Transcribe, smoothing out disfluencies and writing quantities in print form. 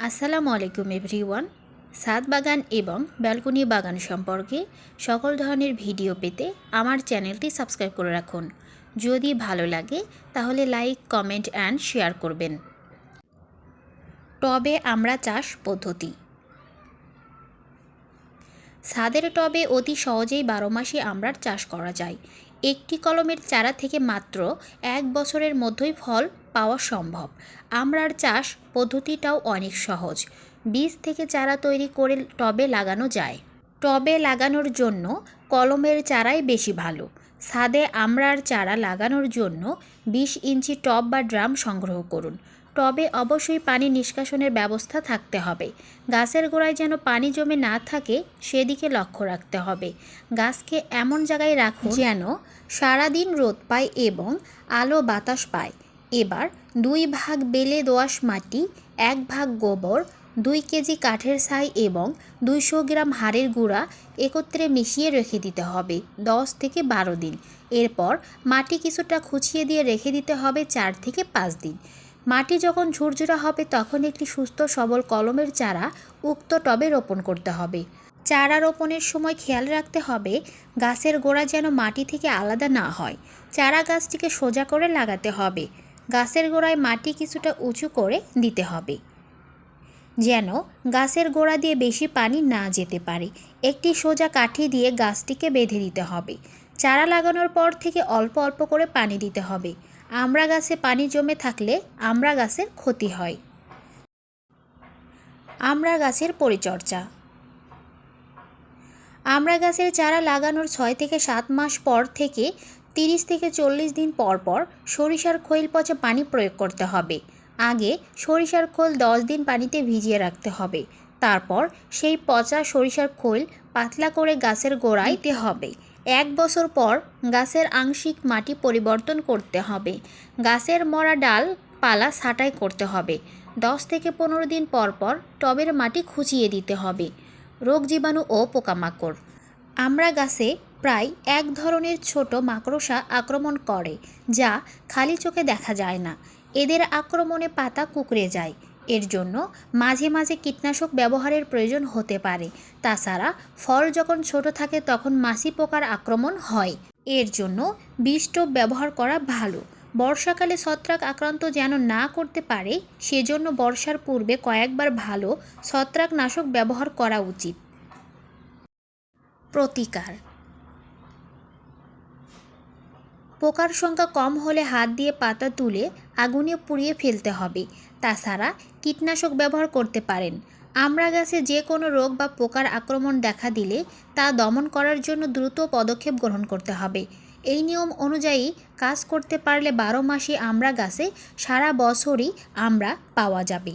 আসসালামু আলাইকুম এভরিওয়ান। ছাদ বাগান এবং ব্যালকনি বাগান সম্পর্কে সকল ধরনের ভিডিও পেতে আমার চ্যানেলটি সাবস্ক্রাইব করে রাখুন। যদি ভালো লাগে তাহলে লাইক, কমেন্ট অ্যান্ড শেয়ার করবেন। টবে আমড়া চাষ পদ্ধতি। ছাদের টবে অতি সহজেই 12 মাসই আমড়ার চাষ করা যায়। একটি কলমের চারা থেকে মাত্র 1 বছরের মধ্যেই ফল পাওয়া সম্ভব। আমড়ার চাষ পদ্ধতিটাও অনেক সহজ। বীজ থেকে চারা তৈরি করে টবে লাগানো যায়। টবে লাগানোর জন্য কলমের চারাই বেশি ভালো। ছাদে আমড়ার চারা লাগানোর জন্য 20 ইঞ্চি টব বা ড্রাম সংগ্রহ করুন। টবে অবশ্যই পানি নিষ্কাশনের ব্যবস্থা থাকতে হবে। গাছের গোড়ায় যেন পানি জমে না থাকে সেদিকে লক্ষ্য রাখতে হবে। গাছকে এমন জায়গায় রাখুন যেন সারাদিন রোদ পায় এবং আলো বাতাস পায়। এবার 2 ভাগ বেলে দোআঁশ মাটি, 1 ভাগ গোবর, 2 কেজি কাঠের ছাই এবং 200 গ্রাম হাড়ের গুঁড়া একত্রে মিশিয়ে রেখে দিতে হবে 10 থেকে 12 দিন। এরপর মাটি কিছুটা খুঁচিয়ে দিয়ে রেখে দিতে হবে 4 থেকে 5 দিন। মাটি যখন ঝুরঝুরা হবে তখন একটি সুস্থ সবল কলমের চারা উক্ত টবে রোপণ করতে হবে। চারা রোপণের সময় খেয়াল রাখতে হবে গাছের গোড়া যেন মাটি থেকে আলাদা না হয়। চারা গাছটিকে সোজা করে লাগাতে হবে। গাছের গোড়ায় মাটি কিছুটা উঁচু করে দিতে হবে যেন গাছের গোড়া দিয়ে বেশি পানি না যেতে পারে। একটি সোজা কাঠি দিয়ে গাছটিকে বেঁধে দিতে হবে। চারা লাগানোর পর থেকে অল্প অল্প করে পানি দিতে হবে। আমড়া গাছে পানি জমে থাকলে আমড়া গাছের ক্ষতি হয়। আমড়া গাছের পরিচর্যা। আমড়া গাছের চারা লাগানোর 6 থেকে 7 মাস পর থেকে 30 থেকে 40 দিন পর পর সরিষার খৈল পচা পানি প্রয়োগ করতে হবে। আগে সরিষার খোল 10 দিন পানিতে ভিজিয়ে রাখতে হবে। তারপর সেই পচা সরিষার খোল পাতলা করে গাছের গোড়ায় দিতে হবে। 1 বছর পর গাছের আংশিক মাটি পরিবর্তন করতে হবে। গাছের মরা ডাল পালা ছাঁটাই করতে হবে। 10 থেকে 15 দিন পর পর টবের মাটি খুঁচিয়ে দিতে হবে। রোগ জীবাণু ও পোকামাকড়। আমড়া গাছে প্রায় এক ধরনের ছোট মাকড়সা আক্রমণ করে যা খালি চোখে দেখা যায় না। এদের আক্রমণে পাতা কুঁকড়ে যায়। এর জন্য মাঝে মাঝে কীটনাশক ব্যবহারের প্রয়োজন হতে পারে। তাছাড়া ফল যখন ছোট থাকে তখন মাছি পোকার আক্রমণ হয়। এর জন্য বিষ টোপ ব্যবহার করা ভালো। বর্ষাকালে ছত্রাক আক্রান্ত যেন না করতে পারে সেজন্য বর্ষার পূর্বে কয়েকবার ভালো ছত্রাকনাশক ব্যবহার করা উচিত। প্রতিকার। পোকার সংখ্যা কম হলে হাত দিয়ে পাতা তুলে আগুনে পুড়িয়ে ফেলতে হবে। তাছাড়া কীটনাশক ব্যবহার করতে পারেন। আমড়া গাছে যে কোনো রোগ বা পোকার আক্রমণ দেখা দিলে তা দমন করার জন্য দ্রুত পদক্ষেপ গ্রহণ করতে হবে। এই নিয়ম অনুযায়ী কাজ করতে পারলে 12 মাসই আমড়া গাছে সারা বছরই আমড়া পাওয়া যাবে।